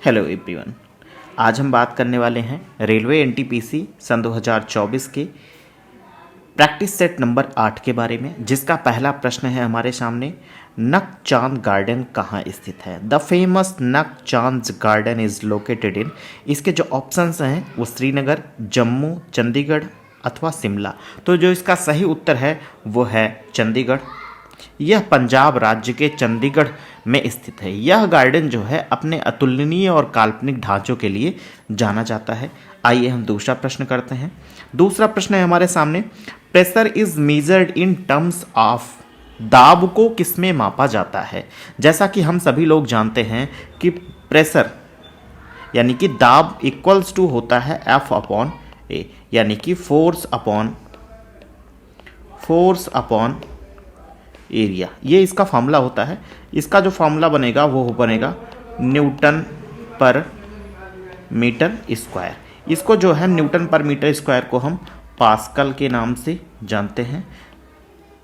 Hello everyone. आज हम बात करने वाले हैं रेलवे एनटीपीसी सन 2024 के प्रैक्टिस सेट नंबर 8 के बारे में, जिसका पहला प्रश्न है हमारे सामने। नकचांद गार्डन कहाँ स्थित है? The famous Nek Chand garden is located in. इसके जो ऑप्शंस हैं वो श्रीनगर, जम्मू, चंडीगढ़ अथवा शिमला। तो जो इसका सही उत्तर है वो है चंडीगढ़। यह पंजाब राज्य के चंडीगढ़ में स्थित है। यह गार्डन जो है अपने अतुलनीय और काल्पनिक ढांचों के लिए जाना जाता है। आइए हम दूसरा प्रश्न करते हैं। दूसरा प्रश्न है हमारे सामने। Pressure is measured in terms of. दाब को किसमें मापा जाता है? जैसा कि हम सभी लोग जानते हैं कि प्रेशर यानी कि दाब इक्वल्स टू होता है F अपॉन ए, यानी कि फोर्स अपॉन एरिया। ये इसका फार्मूला होता है। इसका जो फार्मूला बनेगा वो बनेगा न्यूटन पर मीटर स्क्वायर। इसको जो है न्यूटन पर मीटर स्क्वायर को हम पास्कल के नाम से जानते हैं।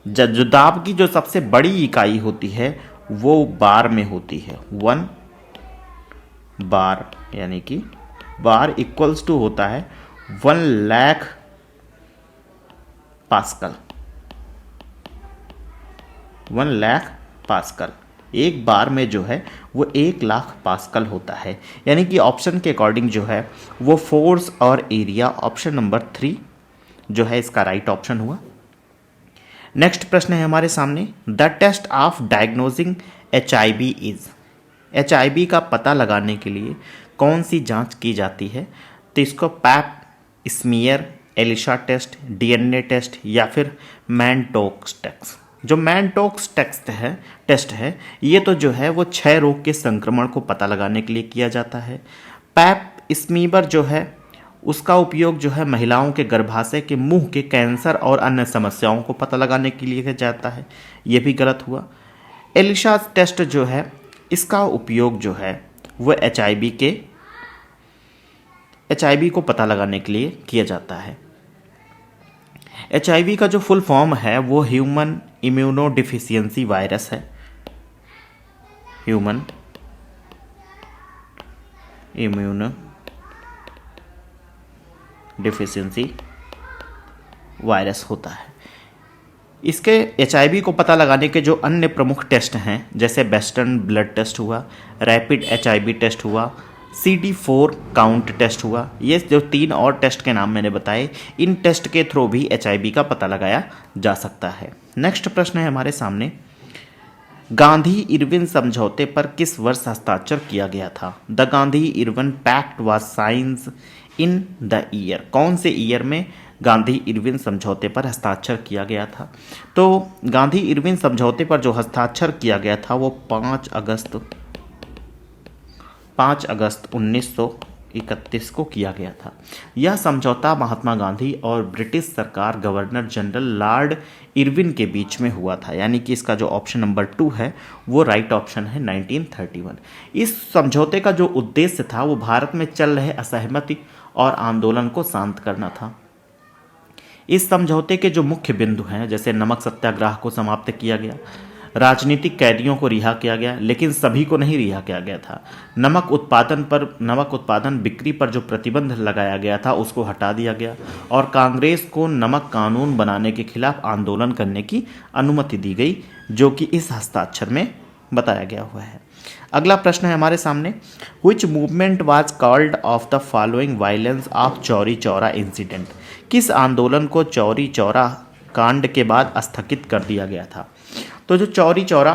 जो दाब की जो सबसे बड़ी इकाई होती है वो बार में होती है। 1 बार यानी कि बार इक्वल्स टू होता है 1 लाख पास्कल। 1 लाख पास्कल एक बार में जो है वो 1 लाख पास्कल होता है। यानी कि ऑप्शन के अकॉर्डिंग जो है वो फोर्स और एरिया ऑप्शन नंबर 3 जो है इसका राइट ऑप्शन हुआ। नेक्स्ट प्रश्न है हमारे सामने। The test of diagnosing HIV is. HIV का पता लगाने के लिए कौन सी जांच की जाती है? तो इसको pap smear, ELISA test, DNA test या फिर मैनटोक्स टेस्ट। जो मैनटोक्स टेस्ट है ये तो जो है वो 6 रोग के संक्रमण को पता लगाने के लिए किया जाता है। पैप स्मीयर जो है उसका उपयोग जो है महिलाओं के गर्भाशय के मुंह के कैंसर और अन्य समस्याओं को पता लगाने के लिए किया जाता है। ये भी गलत हुआ। एलिशा टेस्ट जो है इसका उपयोग जो है वो HIV को पता लगाने के लिए किया जाता है। HIV का जो फुल फॉर्म है वो ह्यूमन इम्यूनो डिफिशियंसी वायरस है। ह्यूमन इम्यूनो डिफिशियंसी वायरस होता है। इसके HIV को पता लगाने के जो अन्य प्रमुख टेस्ट हैं जैसे वेस्टर्न ब्लड टेस्ट हुआ, रैपिड HIV टेस्ट हुआ, CD4 काउंट टेस्ट हुआ। ये जो 3 और टेस्ट के नाम मैंने बताए, इन टेस्ट के थ्रू भी HIV का पता लगाया जा सकता है। नेक्स्ट प्रश्न है हमारे सामने। गांधी इरविन समझौते पर किस वर्ष हस्ताक्षर किया गया था? The Gandhi Irwin pact was signed in the year. कौन से ईयर में गांधी इरविन समझौते पर हस्ताक्षर किया गया था? तो गांधी इरविन समझौते पर जो हस्ताक्षर किया गया था वो 5 अगस्त 1931 को किया गया था। यह समझौता महात्मा गांधी और ब्रिटिश सरकार गवर्नर जनरल लॉर्ड इरविन के बीच में हुआ था। यानी कि इसका जो ऑप्शन नंबर 2 है वो राइट ऑप्शन है 1931। इस समझौते का जो उद्देश्य था वो भारत में चल रहे असहमति और आंदोलन को शांत करना था। इस समझौते के जो मुख्य बिंदु हैं जैसे नमक सत्याग्रह को समाप्त किया गया, राजनीतिक कैदियों को रिहा किया गया, लेकिन सभी को नहीं रिहा किया गया था। नमक उत्पादन बिक्री पर जो प्रतिबंध लगाया गया था उसको हटा दिया गया और कांग्रेस को नमक कानून बनाने के खिलाफ आंदोलन करने की अनुमति दी गई, जो कि इस हस्ताक्षर में बताया गया हुआ है। अगला प्रश्न है हमारे सामने। Which movement was called off the following violence of Chauri Chaura incident. किस आंदोलन को चौरी चौरा कांड के बाद स्थगित कर दिया गया था? तो जो चौरी चौरा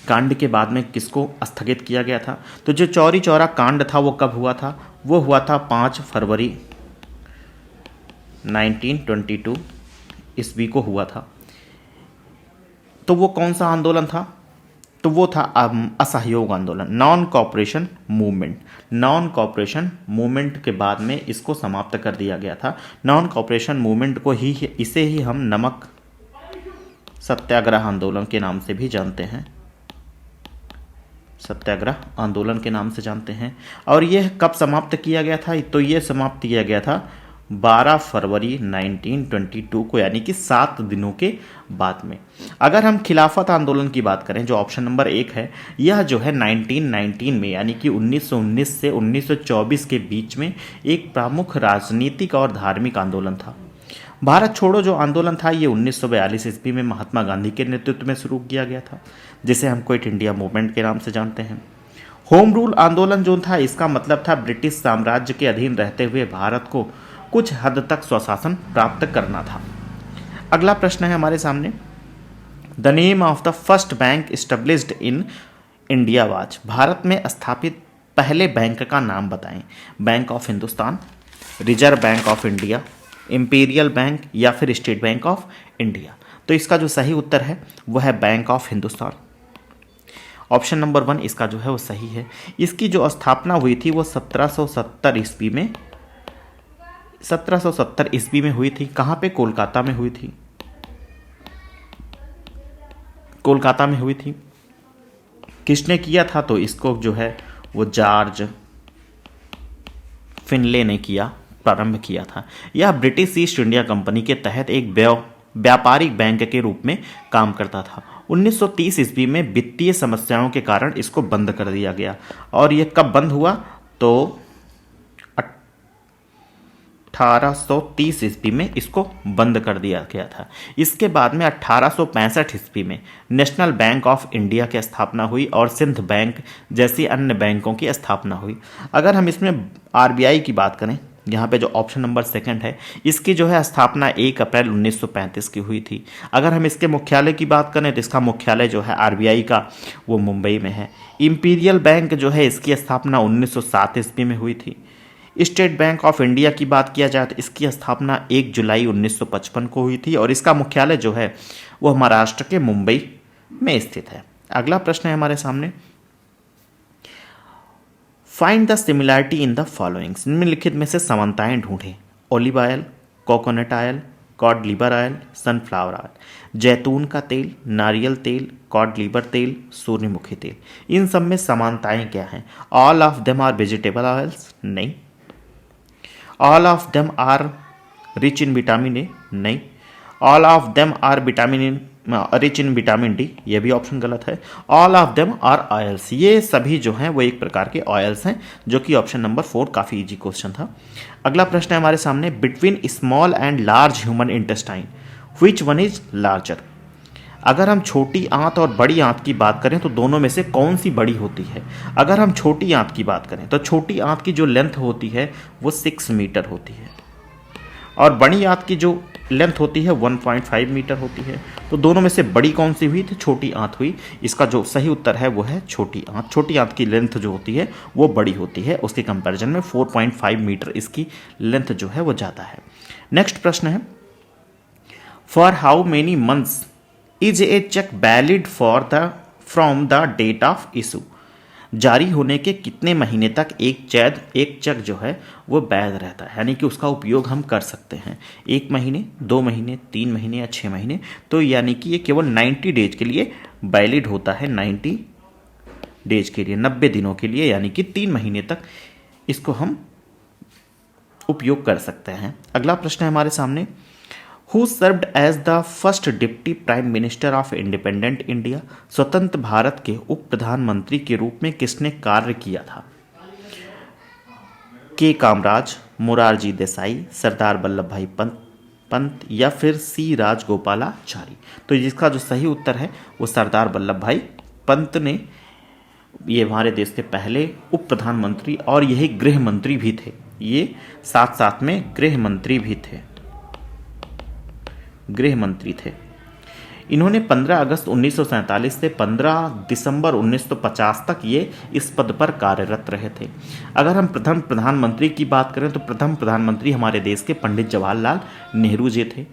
कांड के बाद में किसको स्थगित किया गया था? तो जो चौरी चौरा कांड था वो कब हुआ था? वो हुआ था 5 फरवरी 1922 ईस्वी को हुआ था। तो वो कौन सा आंदोलन था? तो वो था असहयोग आंदोलन, नॉन कॉपरेशन मूवमेंट के बाद में इसको समाप्त कर दिया गया था। नॉन कॉपरेशन मूवमेंट को इसे ही हम नमक सत्याग्रह आंदोलन के नाम से भी जानते हैं। सत्याग्रह आंदोलन के नाम से जानते हैं। और यह कब समाप्त किया गया था? तो यह समाप्त किया गया था 12 फरवरी 1922 को, यानी कि 7 दिनों के बाद में। अगर हम खिलाफत आंदोलन की बात करें, जो ऑप्शन नंबर 1 है, यह जो है 1919 में, यानी कि 1919 से 1924 के बीच में एक प्रमुख राजनीतिक और धार्मिक आंदोलन था। भारत छोड़ो जो आंदोलन था, ये 1942 ईस्वी में महात्मा गांधी के नेतृत्व में शुरू किया गया था, जिसे हम क्विट इंडिया मूवमेंट के नाम से जानते हैं। होम रूल आंदोलन जो था, इसका मतलब था ब्रिटिश साम्राज्य के अधीन रहते हुए भारत को कुछ हद तक स्वशासन प्राप्त करना था। अगला प्रश्न है हमारे सामने, the name of the first bank established in India was. Bharat में स्थापित पहले बैंक का नाम बताएं। Bank of Hindustan, reserve bank of India, imperial bank या फिर स्टेट बैंक ऑफ इंडिया। तो इसका जो सही उत्तर है वह है bank of Hindustan. Option number 1 इसका जो है वो सही है। इसकी जो स्थापना हुई थी वो 1770 ईस्वी में 1770 ईस्वी में हुई थी। कहाँ पे? कोलकाता में हुई थी। कोलकाता में हुई थी। किसने किया था? तो इसको जो है वो जॉर्ज फिनले ने प्रारंभ किया था। यह ब्रिटिश ईस्ट इंडिया कंपनी के तहत एक व्यापारिक बैंक के रूप में काम करता था। 1930 ईस्वी में वित्तीय समस्याओं के कारण इसको बंद कर दिया गया। और यह कब बंद हुआ? तो 1830 ईस्वी में इसको बंद कर दिया गया था। इसके बाद में 1865 ईस्वी में नेशनल बैंक ऑफ इंडिया की स्थापना हुई और सिंध बैंक जैसी अन्य बैंकों की स्थापना हुई। अगर हम इसमें आरबीआई की बात करें, यहाँ पे जो ऑप्शन नंबर 2 है, इसकी जो है स्थापना 1 अप्रैल 1935 की हुई थी। अगर हम इसके मुख्यालय की बात करें तो इसका मुख्यालय जो है आरबीआई का वो मुंबई में है। इंपीरियल बैंक जो है इसकी स्थापना 1907 ईस्वी में हुई थी। स्टेट बैंक ऑफ इंडिया की बात किया जाए तो इसकी स्थापना 1 जुलाई 1955 को हुई थी और इसका मुख्यालय जो है वो महाराष्ट्र के मुंबई में स्थित है। अगला प्रश्न है हमारे सामने, find the similarity in the followings. निम्नलिखित में से समानताएं ढूंढें। Olive oil, coconut oil, cod liver oil, sunflower oil. जैतून का तेल, नारियल तेल, कॉड लीवर तेल, सूर्यमुखी तेल। इन सब में समानताएं क्या हैं? All of them are vegetable oils? नहीं। All of them are rich in vitamin A? नहीं। All of them are rich in vitamin D? ये भी ऑप्शन गलत है। All of them are oils, ये सभी जो हैं वो एक प्रकार के ऑयल्स हैं, जो कि ऑप्शन नंबर 4 काफ़ी इजी क्वेश्चन था। अगला प्रश्न है हमारे सामने, between small and large human intestine which one is larger. अगर हम छोटी आंत और बड़ी आंत की बात करें तो दोनों में से कौन सी बड़ी होती है? अगर हम छोटी आंत की बात करें तो छोटी आंत की जो लेंथ होती है वो 6 मीटर होती है और बड़ी आंत की जो लेंथ होती है 1.5 मीटर होती है। तो दोनों में से बड़ी कौन सी हुई? तो छोटी आंत हुई। इसका जो सही उत्तर है वो है छोटी आंत। छोटी आंत की लेंथ जो होती है वो बड़ी होती है, उसके कंपैरिजन में 4.5 मीटर इसकी लेंथ जो है वो ज़्यादा है। नेक्स्ट प्रश्न है, for how many months is a cheque valid from the date of issue. जारी होने के कितने महीने तक एक चेक जो है वो वैध रहता है, यानी कि उसका उपयोग हम कर सकते हैं? 1 महीने, 2 महीने, 3 महीने या 6 महीने? तो यानी कि ये केवल 90 डेज के लिए वैलिड होता है, 90 डेज के लिए, 90 दिनों के लिए, यानी कि 3 महीने तक इसको हम उपयोग कर सकते हैं। अगला प्रश्न है हमारे सामने, who served as the first deputy prime minister of independent India. स्वतंत्र भारत के उप प्रधानमंत्री के रूप में किसने कार्य किया था? के कामराज, मोरारजी देसाई, सरदार वल्लभ भाई पंत या फिर सी राजगोपालाचारी। तो जिसका जो सही उत्तर है वो सरदार वल्लभ भाई पंत ने, ये हमारे देश के पहले उप प्रधानमंत्री और यही गृह मंत्री भी थे। ये साथ साथ में गृह मंत्री भी थे, गृह मंत्री थे। इन्होंने 15 अगस्त 1947 से 15 दिसंबर 1950 तक ये इस पद पर कार्यरत रहे थे। अगर हम प्रथम प्रधानमंत्री की बात करें तो प्रथम प्रधानमंत्री हमारे देश के पंडित जवाहरलाल नेहरू जी थे।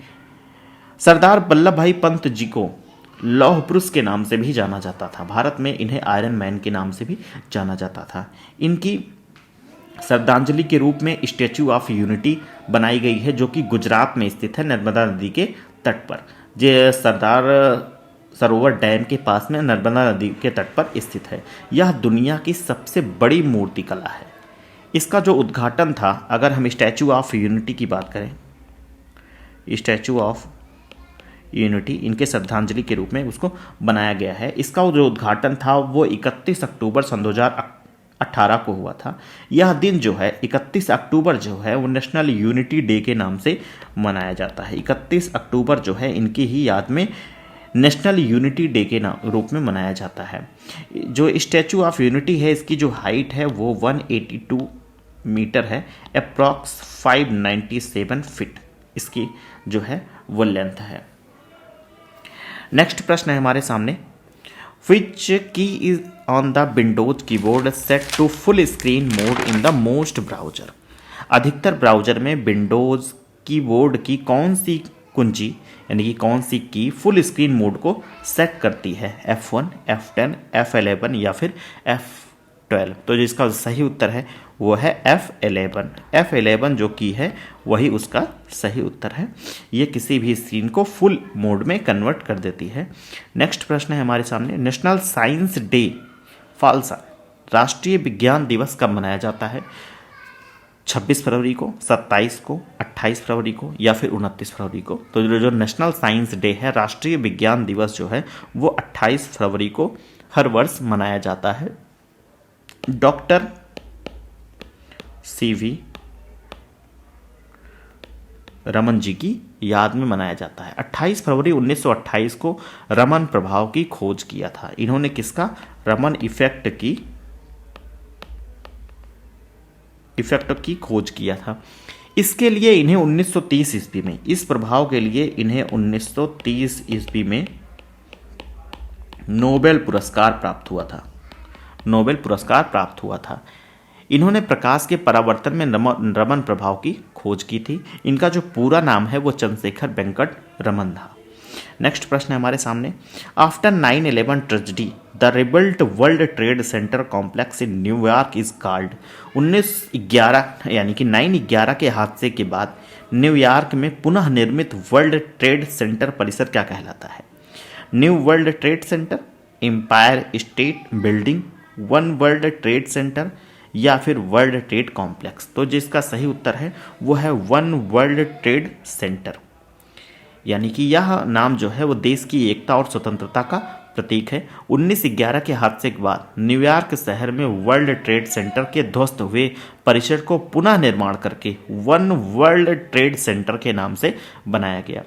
सरदार वल्लभ भाई पंत जी को लौह पुरुष के नाम से भी जाना जाता था। भारत में इन्हें आयरन मैन के नाम से भी जाना जाता था। इनकी श्रद्धांजलि के रूप में स्टैच्यू ऑफ यूनिटी बनाई गई है, जो कि गुजरात में स्थित है, नर्मदा नदी के तट पर। जो सरदार सरोवर डैम के पास में नर्मदा नदी के तट पर स्थित है। यह दुनिया की सबसे बड़ी मूर्तिकला है। इसका जो उद्घाटन था, अगर हम स्टैचू ऑफ यूनिटी की बात करें, स्टैचू ऑफ यूनिटी इनके श्रद्धांजलि के रूप में उसको बनाया गया है। इसका जो उद्घाटन था वो 31 अक्टूबर सन 2018 को हुआ था। यह दिन जो है 31 अक्टूबर जो है वो नेशनल यूनिटी डे के नाम से मनाया जाता है। 31 अक्टूबर जो है इनकी ही याद में नेशनल यूनिटी डे के रूप में मनाया जाता है। जो स्टैचू ऑफ यूनिटी है इसकी जो हाइट है वो 182 मीटर है, अप्रॉक्स 597 फीट इसकी जो है वो लेंथ है। नेक्स्ट प्रश्न है हमारे सामने, which key is on the Windows keyboard set to full screen mode in the most browser. अधिकतर ब्राउजर में विंडोज कीबोर्ड की कौन सी कुंजी यानी कि कौन सी की फुल स्क्रीन मोड को सेट करती है, F1, F10, F11 या फिर F12। तो जो इसका सही उत्तर है वो है F11। F11 जो की है वही उसका सही उत्तर है। ये किसी भी स्क्रीन को फुल मोड में कन्वर्ट कर देती है। नेक्स्ट प्रश्न है हमारे सामने, नेशनल साइंस डे फालसा राष्ट्रीय विज्ञान दिवस कब मनाया जाता है? 26 फरवरी को, 27 को, 28 फरवरी को या फिर 29 फरवरी को। तो जो नेशनल साइंस डे है, राष्ट्रीय विज्ञान दिवस जो है वो 28 फरवरी को हर वर्ष मनाया जाता है। डॉक्टर CV रमन जी की याद में मनाया जाता है। 28 फरवरी 1928 को रमन प्रभाव की खोज किया था। इन्होंने किसका? रमन इफेक्ट की खोज किया था। इसके लिए इन्हें 1930 ईस्वी में, इस प्रभाव के लिए इन्हें 1930 ईस्वी में नोबेल पुरस्कार प्राप्त हुआ था। इन्होंने प्रकाश के परावर्तन में रमन प्रभाव की खोज की थी। इनका जो पूरा नाम है वो चंद्रशेखर वेंकट रमन था। नेक्स्ट प्रश्न है हमारे सामने, after 9/11 tragedy the rebuilt world Trade centre complex in New York is called. 1911 यानी कि 9/11 के हादसे के बाद न्यूयॉर्क में पुनः निर्मित वर्ल्ड ट्रेड सेंटर परिसर क्या कहलाता है? New World Trade Center, Empire State Building, One World Trade Center या फिर वर्ल्ड ट्रेड कॉम्प्लेक्स। तो जिसका सही उत्तर है वो है वन वर्ल्ड ट्रेड सेंटर। यानी कि यह नाम जो है वो देश की एकता और स्वतंत्रता का प्रतीक है। 1911 के हादसे के बाद न्यूयॉर्क शहर में वर्ल्ड ट्रेड सेंटर के ध्वस्त हुए परिसर को पुनः निर्माण करके वन वर्ल्ड ट्रेड सेंटर के नाम से बनाया गया।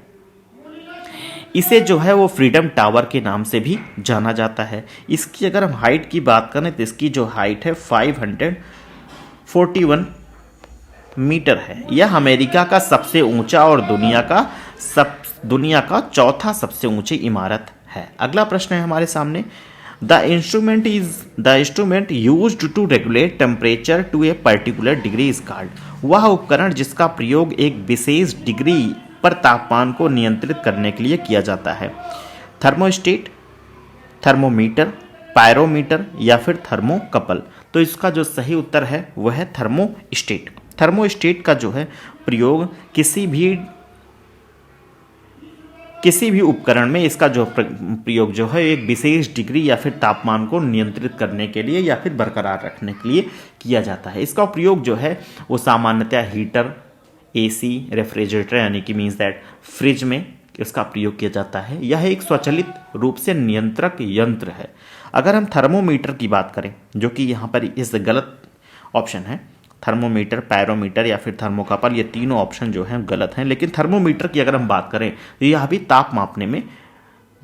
इसे जो है वो फ्रीडम टावर के नाम से भी जाना जाता है। इसकी अगर हम हाइट की बात करें तो इसकी जो हाइट है 541 मीटर है। यह अमेरिका का सबसे ऊंचा और दुनिया का चौथा सबसे ऊंची इमारत है। अगला प्रश्न है हमारे सामने, the instrument used to regulate temperature to a particular degree is called. वह उपकरण जिसका प्रयोग एक विशेष डिग्री पर तापमान को नियंत्रित करने के लिए किया जाता है। थर्मोस्टेट, थर्मोमीटर, पायरोमीटर या फिर थर्मोकपल। तो इसका जो सही उत्तर है वह है थर्मोस्टेट। थर्मोस्टेट का जो है प्रयोग किसी भी उपकरण में इसका जो प्रयोग जो है एक विशेष डिग्री या फिर तापमान को नियंत्रित करने के लिए या फिर बरकरार रखने के लिए किया जाता है। इसका प्रयोग जो है वो सामान्यतः हीटर, AC, रेफ्रिजरेटर यानी कि मीन्स दैट फ्रिज में इसका प्रयोग किया जाता है। यह एक स्वचालित रूप से नियंत्रक यंत्र है। अगर हम थर्मोमीटर की बात करें, जो कि यहाँ पर इस गलत ऑप्शन है, थर्मोमीटर, पायरोमीटर या फिर थर्मोकपल, ये तीनों ऑप्शन जो हैं गलत हैं। लेकिन थर्मोमीटर की अगर हम बात करें तो यह भी ताप मापने में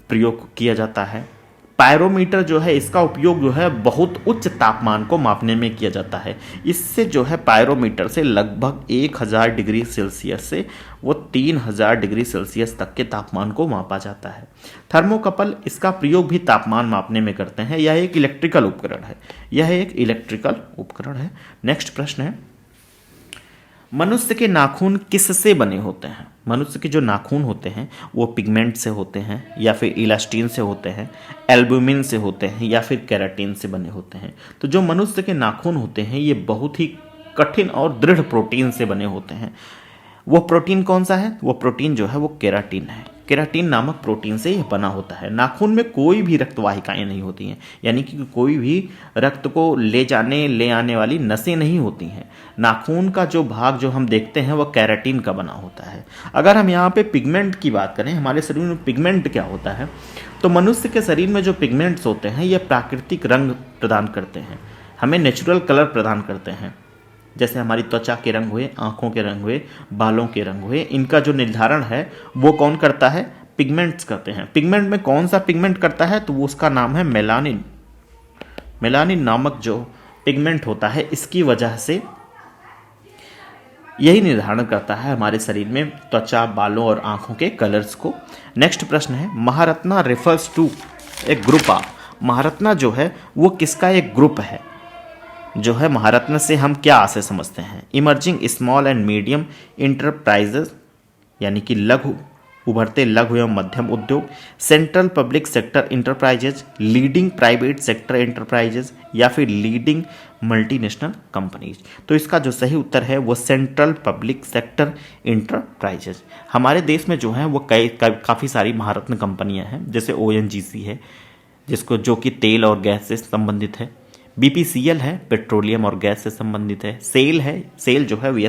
प्रयोग किया जाता है। पायरोमीटर जो है इसका उपयोग जो है बहुत उच्च तापमान को मापने में किया जाता है। इससे जो है पायरोमीटर से लगभग 1000 डिग्री सेल्सियस से वो 3000 डिग्री सेल्सियस तक के तापमान को मापा जाता है। थर्मोकपल इसका प्रयोग भी तापमान मापने में करते हैं। यह एक इलेक्ट्रिकल उपकरण है। नेक्स्ट प्रश्न है, मनुष्य के नाखून किससे बने होते हैं? मनुष्य के जो नाखून होते हैं वो पिगमेंट से होते हैं या फिर इलास्टिन से होते हैं, एल्बुमिन से होते हैं या फिर केराटिन से बने होते हैं। तो जो मनुष्य के नाखून होते हैं ये बहुत ही कठिन और दृढ़ प्रोटीन से बने होते हैं। वो प्रोटीन कौन सा है? वो प्रोटीन जो है वो केराटिन है। केराटिन नामक प्रोटीन से यह बना होता है। नाखून में कोई भी रक्त वाहिकाएं नहीं होती हैं, यानी कि कोई भी रक्त को ले आने वाली नसें नहीं होती हैं। नाखून का जो भाग जो हम देखते हैं वह केराटिन का बना होता है। अगर हम यहाँ पे पिगमेंट की बात करें, हमारे शरीर में पिगमेंट क्या होता है, तो मनुष्य के शरीर में जो पिगमेंट्स होते हैं ये प्राकृतिक रंग प्रदान करते हैं, हमें नेचुरल कलर प्रदान करते हैं। जैसे हमारी त्वचा के रंग हुए, आँखों के रंग हुए, बालों के रंग हुए, इनका जो निर्धारण है वो कौन करता है? पिगमेंट्स करते हैं। पिगमेंट में कौन सा पिगमेंट करता है? तो वो उसका नाम है मेलानिन। मेलानिन नामक जो पिगमेंट होता है, इसकी वजह से यही निर्धारण करता है हमारे शरीर में त्वचा, बालों और आँखों के कलर्स को। नेक्स्ट प्रश्न है, Maharatna refers to a group of. Maharatna जो है वो किसका एक ग्रुप है? जो है महारत्न से हम क्या आशय समझते हैं? Emerging small and medium enterprises, यानी कि लघु उभरते लघु एवं मध्यम उद्योग, central public sector enterprises, leading private sector enterprises, या फिर लीडिंग मल्टीनेशनल कंपनीज। तो इसका जो सही उत्तर है वो सेंट्रल पब्लिक सेक्टर इंटरप्राइजेज। हमारे देश में जो है वो काफ़ी सारी महारत्न कंपनियां हैं, जैसे ONGC है जिसको जो कि तेल और गैस से संबंधित है, BPCL है पेट्रोलियम और गैस से संबंधित है, सेल है, सेल जो है वो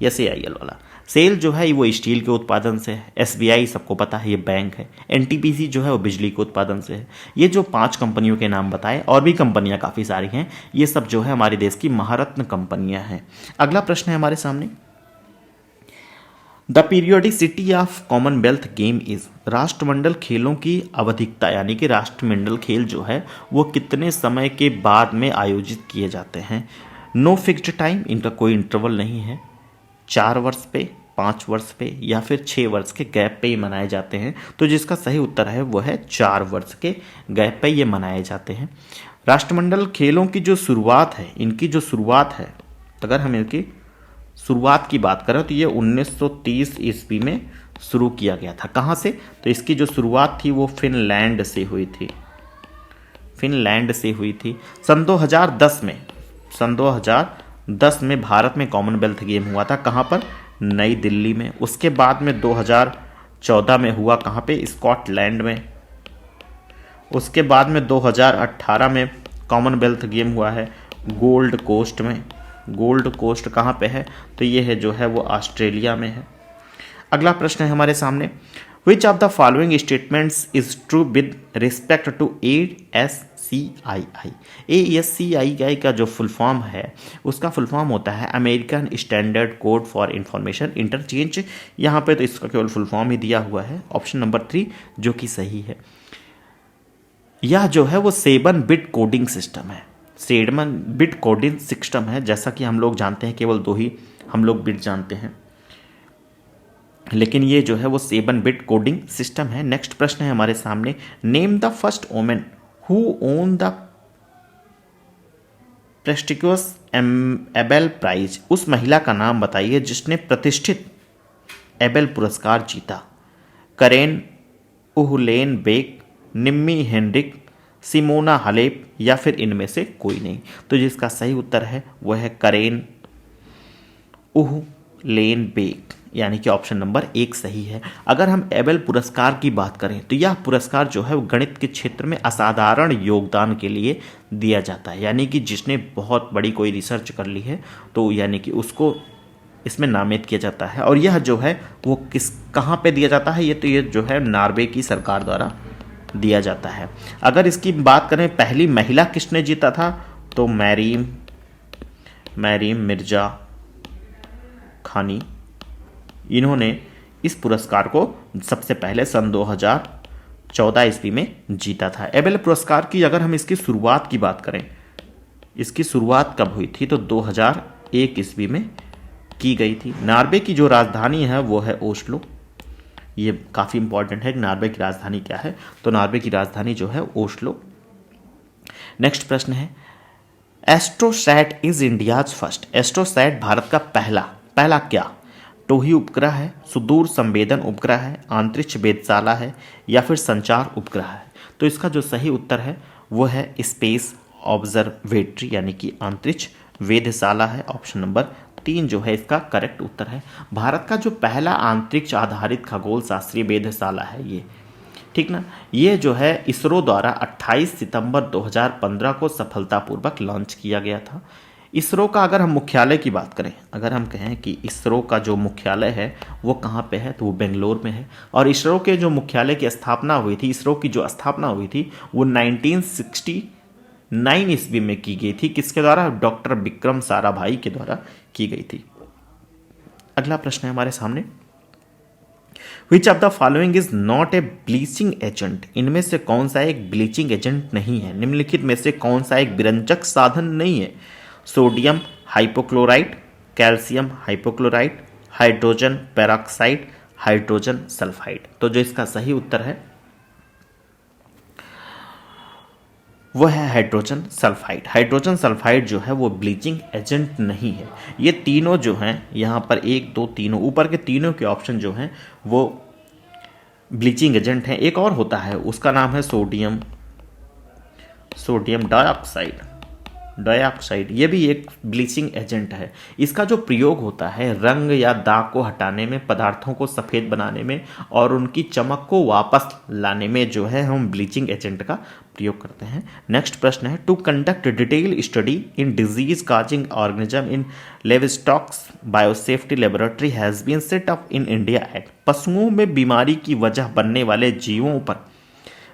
SAIL वाला सेल जो है वो स्टील के उत्पादन से है, SBI सबको पता है ये बैंक है, NTPC जो है वो बिजली के उत्पादन से है। ये जो 5 कंपनियों के नाम बताए, और भी कंपनियां काफ़ी सारी हैं, ये सब जो है हमारे देश की महारत्न कंपनियां हैं। अगला प्रश्न है हमारे सामने, the periodicity of Commonwealth game is. राष्ट्रमंडल खेलों की आवधिकता, यानी कि राष्ट्रमंडल खेल जो है वो कितने समय के बाद में आयोजित किए जाते हैं? नो फिक्स्ड टाइम, इनका कोई इंटरवल नहीं है। 4 वर्ष पे, 5 वर्ष पे, या फिर 6 वर्ष के गैप पे ये मनाए जाते हैं। तो जिसका सही उत्तर है वो है 4 वर्ष के गैप पे ये मनाए जाते हैं। राष्ट्रमंडल खेलों की जो शुरुआत है, इनकी जो शुरुआत है, अगर हम इनकी शुरुआत की बात करें तो ये 1930 ईस्वी में शुरू किया गया था। कहाँ से? तो इसकी जो शुरुआत थी वो फिनलैंड से हुई थी। सन 2010 में भारत में कॉमनवेल्थ गेम हुआ था। कहाँ पर? नई दिल्ली में। उसके बाद में 2014 में हुआ कहाँ पे? स्कॉटलैंड में। उसके बाद में 2018 में कॉमनवेल्थ गेम हुआ है गोल्ड कोस्ट में। गोल्ड कोस्ट कहाँ पे है? तो ये है जो है वो ऑस्ट्रेलिया में है। अगला प्रश्न है हमारे सामने, which of the following statements is true with respect to ASCII। ASCII का जो फुल फॉर्म है उसका फुल फॉर्म होता है American standard code for information interchange. यहाँ पे तो इसका केवल फुल फॉर्म ही दिया हुआ है, ऑप्शन नंबर 3 जो कि सही है। यह जो है वो 7 बिट कोडिंग सिस्टम है। 7 बिट कोडिंग सिस्टम है। जैसा कि हम लोग जानते हैं केवल 2 ही हम लोग बिट जानते हैं, लेकिन ये जो है वो 7 बिट कोडिंग सिस्टम है। नेक्स्ट प्रश्न है हमारे सामने, name the first women who won the prestigious Abel prize. उस महिला का नाम बताइए जिसने प्रतिष्ठित एबेल पुरस्कार जीता। करेन उहलेन बेक, निम्मी हेनरिक, सिमोना हालेप, या फिर इनमें से कोई नहीं। तो जिसका सही उत्तर है वह है करेन उहलेन बेक, यानी कि ऑप्शन नंबर 1 सही है। अगर हम एबेल पुरस्कार की बात करें तो यह पुरस्कार जो है वो गणित के क्षेत्र में असाधारण योगदान के लिए दिया जाता है, यानी कि जिसने बहुत बड़ी कोई रिसर्च कर ली है तो यानी कि उसको इसमें नामित किया जाता है। और यह जो है वो कहाँ पे दिया जाता है? ये जो है नॉर्वे की सरकार द्वारा दिया जाता है। अगर इसकी बात करें पहली महिला किसने जीता था, तो मैरीम मिर्जा खानी, इन्होंने इस पुरस्कार को सबसे पहले सन 2014 ईस्वी में जीता था। एबेल पुरस्कार की अगर हम इसकी शुरुआत की बात करें, इसकी शुरुआत कब हुई थी? तो 2001 ईस्वी में की गई थी। नॉर्वे की जो राजधानी है वो है ओस्लो। ये काफ़ी इंपॉर्टेंट है कि नॉर्वे की राजधानी क्या है, तो नॉर्वे की राजधानी जो है ओस्लो। नेक्स्ट प्रश्न है, AstroSat is India's first. AstroSat Bharat का पहला क्या? टोही उपग्रह है, सुदूर संवेदन उपग्रह है, अंतरिक्ष वेधशाला है, या फिर संचार उपग्रह है। तो इसका जो सही उत्तर है वो है स्पेस ऑब्जर्वेटरी, यानी कि अंतरिक्ष वेधशाला है, ऑप्शन नंबर 3 जो है इसका करेक्ट उत्तर है। भारत का जो पहला अंतरिक्ष आधारित खगोल शास्त्रीय वेधशाला है ये, ठीक ना, ये जो है इसरो द्वारा 28 सितंबर 2015 को सफलतापूर्वक लॉन्च किया गया था। इसरो का अगर हम मुख्यालय की बात करें, अगर हम कहें कि इसरो का जो मुख्यालय है वो कहाँ पे है, तो वो बेंगलोर में है। और इसरो के जो मुख्यालय की स्थापना हुई थी, इसरो की जो स्थापना हुई थी वो 1969 ईस्वी में की गई थी। किसके द्वारा? डॉक्टर विक्रम साराभाई के द्वारा की गई थी। अगला प्रश्न है हमारे सामने, which of the following is not a bleaching agent, इनमें से कौन सा एक ब्लीचिंग एजेंट नहीं है, निम्नलिखित में से कौन सा एक विरंजक साधन नहीं है? Sodium hypochlorite, calcium hypochlorite, hydrogen peroxide, hydrogen sulphide. तो जो इसका सही उत्तर है वो है हाइड्रोजन सल्फाइड। हाइड्रोजन सल्फाइड जो है वो ब्लीचिंग एजेंट नहीं है। ये तीनों जो हैं यहाँ पर 1 2 तीनों ऊपर के तीनों के ऑप्शन जो हैं वो ब्लीचिंग एजेंट हैं। एक और होता है उसका नाम है सोडियम डाइऑक्साइड। ये भी एक ब्लीचिंग एजेंट है। इसका जो प्रयोग होता है रंग या दाग को हटाने में, पदार्थों को सफ़ेद बनाने में और उनकी चमक को वापस लाने में जो है हम ब्लीचिंग एजेंट का प्रयोग करते हैं। नेक्स्ट प्रश्न है, to conduct detail study in disease causing organism in livestocks biosafety laboratory has been set up in India at. पशुओं में बीमारी की वजह बनने वाले जीवों पर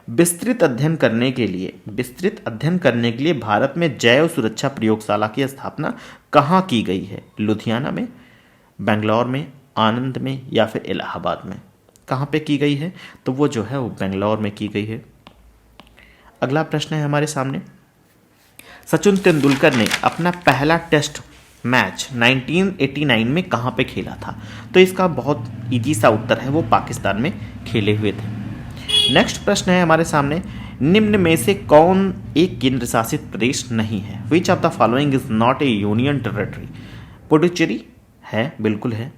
विस्तृत अध्ययन करने के लिए भारत में जैव सुरक्षा प्रयोगशाला की स्थापना कहाँ की गई है? लुधियाना में, बेंगलोर में, आनंद में या फिर इलाहाबाद में? कहाँ पे की गई है? तो वो जो है वो बेंगलोर में की गई है। अगला प्रश्न है हमारे सामने, सचिन तेंदुलकर ने अपना पहला टेस्ट मैच 1989 में कहाँ पे खेला था? तो इसका बहुत इजी सा उत्तर है, वो पाकिस्तान में खेले हुए थे। नेक्स्ट प्रश्न है हमारे सामने, निम्न में से कौन एक केंद्र शासित प्रदेश नहीं है? Which of the following is not A union territory? Puducherry है, बिल्कुल है।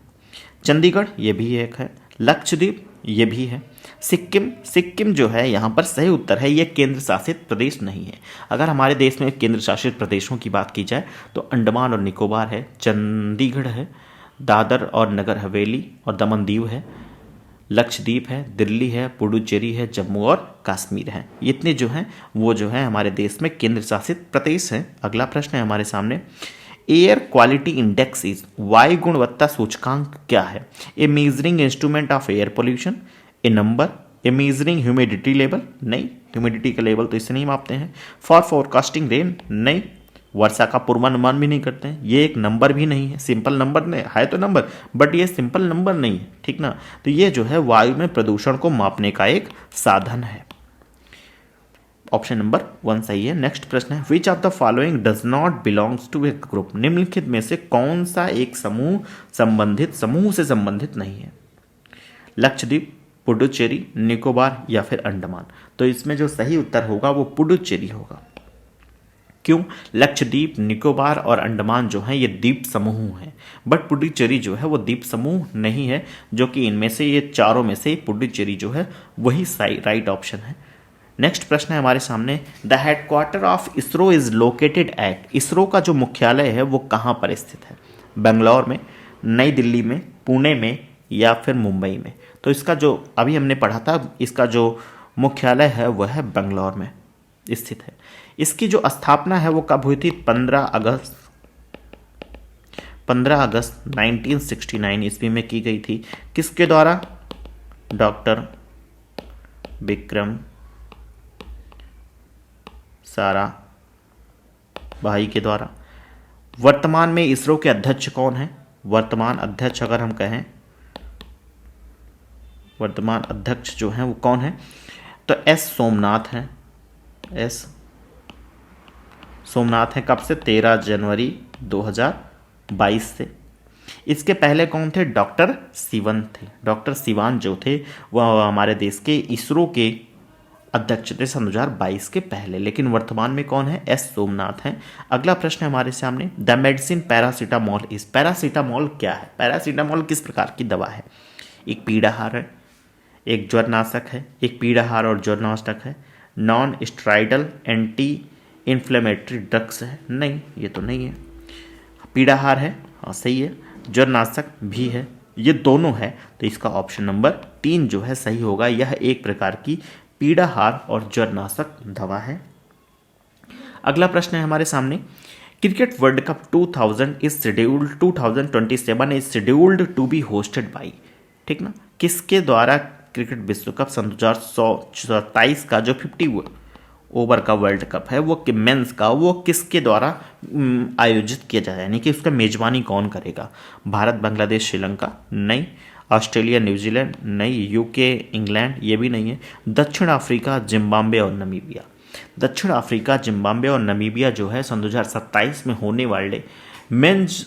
चंडीगढ़ ये भी एक है। लक्षद्वीप ये भी है। सिक्किम जो है यहाँ पर सही उत्तर है, ये केंद्र शासित प्रदेश नहीं है। अगर हमारे देश में केंद्र शासित प्रदेशों की बात की जाए तो अंडमान और निकोबार है, चंडीगढ़ है, दादर और नगर हवेली और दमन दीव है, लक्षद्वीप है, दिल्ली है, पुडुचेरी है, जम्मू और कश्मीर है। इतने जो हैं वो जो है हमारे देश में केंद्र शासित प्रदेश हैं। अगला प्रश्न है हमारे सामने, एयर क्वालिटी इंडेक्स इज, वायु गुणवत्ता सूचकांक क्या है? A measuring instrument of air pollution, a number, a measuring humidity level, नहीं, ह्यूमिडिटी का लेवल तो इससे नहीं मापते हैं। फॉर फोरकास्टिंग रेन, नहीं, वर्षा का पूर्वानुमान भी नहीं करते हैं। ये एक नंबर भी नहीं है, सिंपल नंबर नहीं है तो नंबर, बट ये सिंपल नंबर नहीं है, ठीक ना। तो ये जो है वायु में प्रदूषण को मापने का एक साधन है। ऑप्शन नंबर 1 सही है। नेक्स्ट प्रश्न है, which of the following does not belongs to a group? निम्नलिखित में से कौन सा एक समूह से संबंधित नहीं है? लक्षद्वीप, पुडुचेरी, निकोबार या फिर अंडमान? तो इसमें जो सही उत्तर होगा वो पुडुचेरी होगा। क्यों? लक्षद्वीप, निकोबार और अंडमान जो हैं ये द्वीप समूह हैं, बट पुडुचेरी जो है वो द्वीप समूह नहीं है, जो कि इनमें से ये चारों में से पुडुचेरी जो है वही राइट ऑप्शन है। नेक्स्ट प्रश्न है हमारे सामने, the headquarter of ISRO is located at. ISRO का जो मुख्यालय है वो कहाँ पर स्थित है? बेंगलोर में, नई दिल्ली में, पुणे में या फिर मुंबई में? तो इसका जो अभी हमने पढ़ा था, इसका जो मुख्यालय है वह है बेंगलोर में स्थित है। इसकी जो स्थापना है वो कब हुई थी? 15 अगस्त 1969 ईस्वी में की गई थी। किसके द्वारा? डॉक्टर विक्रम साराभाई के द्वारा। वर्तमान में इसरो के अध्यक्ष कौन है? वर्तमान अध्यक्ष अगर हम कहें, वर्तमान अध्यक्ष जो हैं वो कौन है? तो एस सोमनाथ है। कब से? 13 जनवरी 2022 से। इसके पहले कौन थे? डॉक्टर सिवन थे। डॉक्टर सिवान जो थे वह हमारे देश के इसरो के अध्यक्ष थे 2022 के पहले। लेकिन वर्तमान में कौन है? एस सोमनाथ हैं। अगला प्रश्न है हमारे सामने, the medicine paracetamol is. Paracetamol क्या है? पैरासीटामोल किस प्रकार की दवा है? एक पीड़ाहार है, एक ज्वरनाशक है, एक पीड़ाहार और ज्वरनाशक है, non steroidal anti inflammatory drugs है? नहीं, ये तो नहीं है। पीड़ाहार है, हाँ सही है, ज्वरनाशक भी है, ये दोनों है, तो इसका ऑप्शन नंबर 3 जो है सही होगा। यह एक प्रकार की पीड़ाहार और ज्वरनाशक दवा है। अगला प्रश्न है हमारे सामने, cricket world cup 2027 is scheduled to be hosted by, ठीक ना, किसके द्वारा क्रिकेट विश्व कप सन 2027 का जो 50 ओवर का वर्ल्ड कप है वो मेंस का, वो किसके द्वारा आयोजित किया जाए, यानी कि उसका मेजबानी कौन करेगा? भारत, बांग्लादेश, श्रीलंका? नहीं। Australia, New Zealand? नहीं। UK, England? ये भी नहीं है। दक्षिण अफ्रीका, जिम्बाब्वे और नमीबिया? दक्षिण अफ्रीका, जिम्बाब्वे और नमीबिया जो है सन 2027 में होने वाले मेंस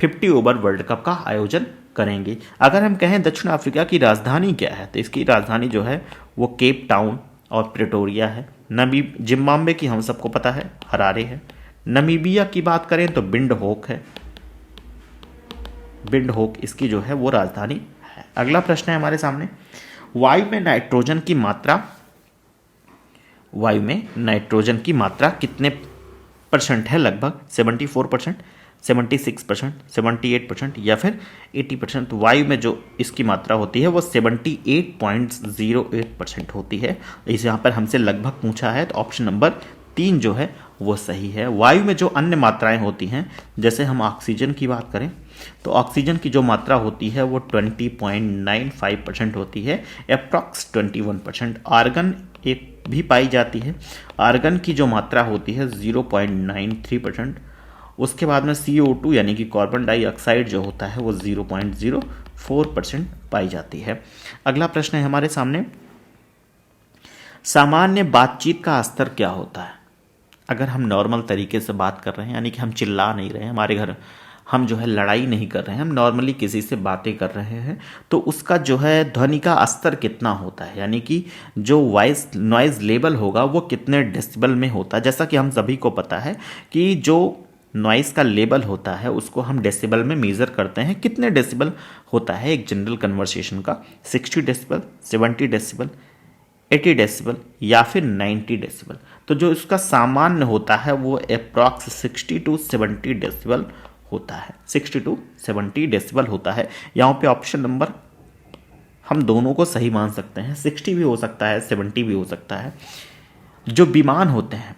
50 ओवर वर्ल्ड कप का आयोजन करेंगे। अगर हम कहें दक्षिण अफ्रीका की राजधानी क्या है, तो इसकी राजधानी जो है वो केप टाउन और प्रिटोरिया है। जिम्बाब्वे की हम सबको पता है हरारे है। नमीबिया की बात करें तो विंडहोक है, विंडहोक इसकी जो है वो राजधानी है। अगला प्रश्न है हमारे सामने, वायु में नाइट्रोजन की मात्रा कितने परसेंट है? लगभग 74%, 76%, 78% या फिर 80%। वायु में जो इसकी मात्रा होती है वो 78.08% होती है। इस यहाँ पर हमसे लगभग पूछा है, तो ऑप्शन नंबर 3 जो है वो सही है। वायु में जो अन्य मात्राएं होती हैं, जैसे हम ऑक्सीजन की बात करें तो ऑक्सीजन की जो मात्रा होती है वो 20.95% होती है, अप्रॉक्स 21%। आर्गन एक भी पाई जाती है, आर्गन की जो मात्रा होती है 0.93%। उसके बाद में CO2 यानी कि कार्बन डाइऑक्साइड जो होता है वो 0.04% पाई जाती है। अगला प्रश्न है हमारे सामने, सामान्य बातचीत का स्तर क्या होता है? अगर हम नॉर्मल तरीके से बात कर रहे हैं, यानी कि हम चिल्ला नहीं रहे हैं, हमारे घर हम जो है लड़ाई नहीं कर रहे हैं, हम नॉर्मली किसी से बातें कर रहे हैं, तो उसका जो है ध्वनि का स्तर कितना होता है, यानी कि जो वॉइस नॉइज लेवल होगा वो कितने डेसिबल में होता है। जैसा कि हम सभी को पता है कि जो नॉइस का लेवल होता है उसको हम डेसिबल में मेज़र करते हैं। कितने डेसिबल होता है एक जनरल कन्वर्सेशन का? 60 डेसिबल, 70 डेसिबल, 80 डेसिबल या फिर 90 डेसिबल। तो जो इसका सामान्य होता है वो अप्रॉक्स 60 टू 70 डेसिबल होता है, 60 टू 70 डेसिबल होता है। यहाँ पे ऑप्शन नंबर हम दोनों को सही मान सकते हैं, 60 भी हो सकता है, 70 भी हो सकता है। जो विमान होते हैं,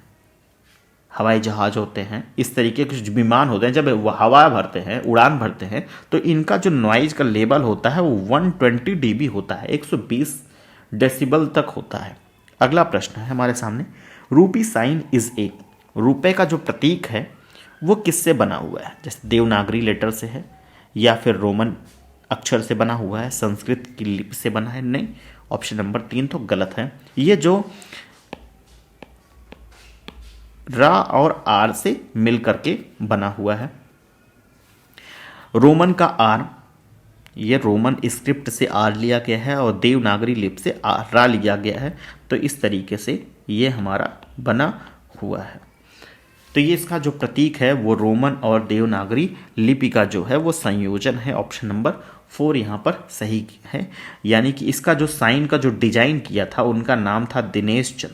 हवाई जहाज होते हैं, इस तरीके के जो विमान होते हैं, जब वो हवा भरते हैं, उड़ान भरते हैं, तो इनका जो नॉइज का लेवल होता है वो 120 dB होता है, 120 डेसिबल तक होता है। अगला प्रश्न है हमारे सामने, रूपी साइन इज ए, रुपए का जो प्रतीक है वो किससे बना हुआ है? जैसे देवनागरी लेटर से है या फिर रोमन अक्षर से बना हुआ है, संस्कृत की लिपि से बना है? नहीं, ऑप्शन नंबर 3 तो गलत है। ये जो रा और आर से मिल करके बना हुआ है। रोमन का आर, ये रोमन स्क्रिप्ट से आर लिया गया है और देवनागरी लिपि से रा लिया गया है, तो इस तरीके से ये हमारा बना हुआ है। तो ये इसका जो प्रतीक है वो रोमन और देवनागरी लिपि का जो है वो संयोजन है। ऑप्शन नंबर 4 यहाँ पर सही है, यानी कि इसका जो साइन का जो डिजाइन किया था उनका नाम था दिनेश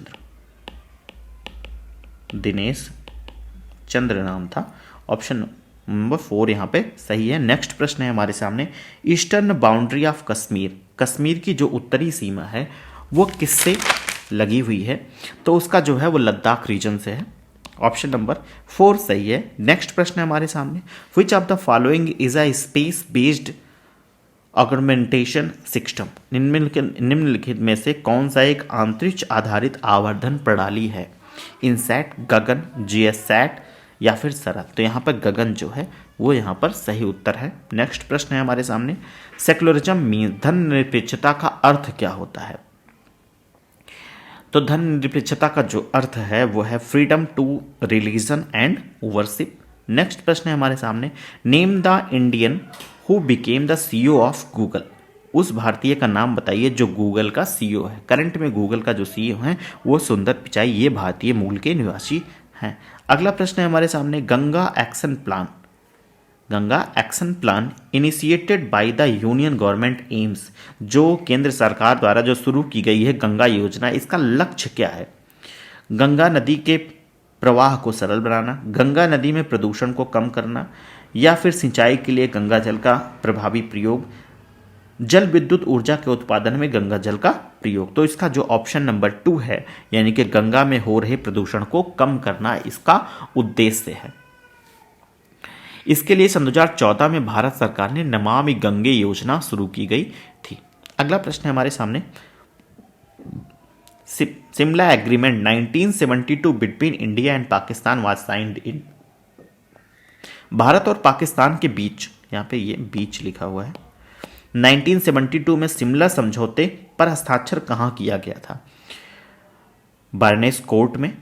चंद्र नाम था। ऑप्शन नंबर 4 यहाँ पे सही है। नेक्स्ट प्रश्न है हमारे सामने, eastern boundary of Kashmir, Kashmir की जो उत्तरी सीमा है वो किससे लगी हुई है? तो उसका जो है वो लद्दाख रीजन से है। ऑप्शन नंबर 4 सही है। नेक्स्ट प्रश्न है हमारे सामने, which of the following is a space based augmentation system, निम्नलिखित में से कौन सा एक अंतरिक्ष आधारित आवर्धन प्रणाली है? इनसैट, गगन, जीएससैट या फिर सरल? तो यहाँ पर गगन जो है वो यहाँ पर सही उत्तर है। नेक्स्ट प्रश्न है हमारे सामने, सेक्युलरिज्म मीन, धर्मनिरपेक्षता का अर्थ क्या होता है? तो धर्मनिरपेक्षता का जो अर्थ है वो है freedom to religion and worship. Next प्रश्न है हमारे सामने, name the Indian who became the CEO of Google, उस भारतीय का नाम बताइए जो गूगल का सीईओ है। करंट में गूगल का जो सीईओ है वो सुंदर पिचाई, ये भारतीय मूल के निवासी हैं। अगला प्रश्न है हमारे सामने, Ganga action plan initiated by the union government AIIMS, जो केंद्र सरकार द्वारा जो शुरू की गई है गंगा योजना, इसका लक्ष्य क्या है? गंगा नदी के प्रवाह को सरल बनाना, गंगा नदी में प्रदूषण को कम करना, या फिर सिंचाई के लिए गंगा जल का प्रभावी प्रयोग, जल विद्युत ऊर्जा के उत्पादन में गंगा जल का प्रयोग। तो इसका जो ऑप्शन नंबर 2 है, यानी कि गंगा में हो रहे प्रदूषण को कम करना इसका उद्देश्य है। इसके लिए सन 2014 में भारत सरकार ने नमामि गंगे योजना शुरू की गई थी। अगला प्रश्न है हमारे सामने, Shimla agreement 1972 between India and Pakistan was signed in. Bharat और पाकिस्तान के बीच, यहाँ पे ये बीच लिखा हुआ है, 1972 में शिमला समझौते पर हस्ताक्षर कहाँ किया गया था? बार्नेस कोर्ट में,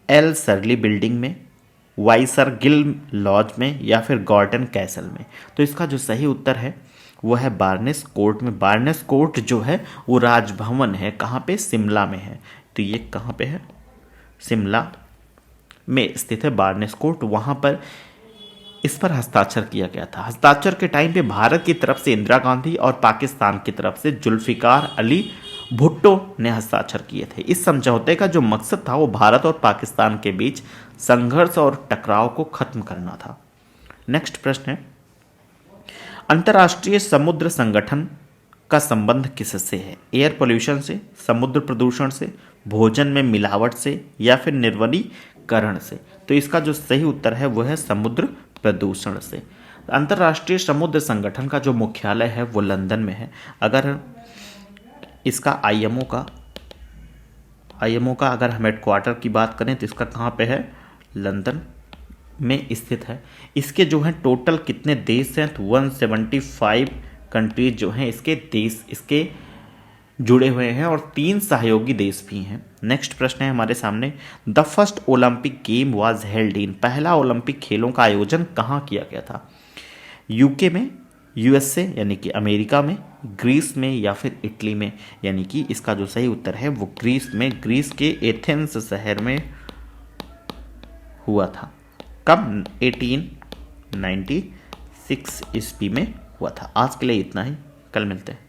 एल सर्ली बिल्डिंग में, वाइसर गिल लॉज में, या फिर गॉर्डन कैसल में। तो इसका जो सही उत्तर है वो है बार्नेस कोर्ट में। बार्नेस कोर्ट जो है वो राजभवन है, कहाँ पे? शिमला में है। तो ये कहाँ पे है? शिमला में स्थित है बार्नेस कोर्ट। वहाँ पर इस पर हस्ताक्षर किया गया था। हस्ताक्षर के टाइम पे भारत की तरफ से इंदिरा गांधी और पाकिस्तान की तरफ से जुल्फिकार अली भुट्टो ने हस्ताक्षर किए थे। इस समझौते का जो मकसद था वो भारत और पाकिस्तान के बीच संघर्ष और टकराव को खत्म करना था। नेक्स्ट प्रश्न है, अंतर्राष्ट्रीय समुद्र संगठन का संबंध किससे है? एयर पोल्यूशन से, समुद्र प्रदूषण से, भोजन में मिलावट से, या फिर निर्वनीकरण से? तो इसका जो सही उत्तर है वो है समुद्र प्रदूषण से। अंतर्राष्ट्रीय समुद्र संगठन का जो मुख्यालय है वो लंदन में है। अगर इसका आईएमओ का अगर हम हेडक्वार्टर की बात करें तो इसका कहाँ पे है? लंदन में स्थित है। इसके जो हैं टोटल कितने देश हैं? तो 175 कंट्रीज जो हैं इसके जुड़े हुए हैं, और 3 सहयोगी देश भी हैं। नेक्स्ट प्रश्न है हमारे सामने, the first Olympic game was held in. पहला ओलंपिक खेलों का आयोजन कहाँ किया गया था? यूके में, यूएसए यानी कि अमेरिका में, ग्रीस में, या फिर इटली में? यानी कि इसका जो सही उत्तर है वो ग्रीस में, ग्रीस के एथेंस शहर में हुआ था। कब? 1896 ईस्वी में हुआ था। आज के लिए इतना ही, कल मिलते हैं।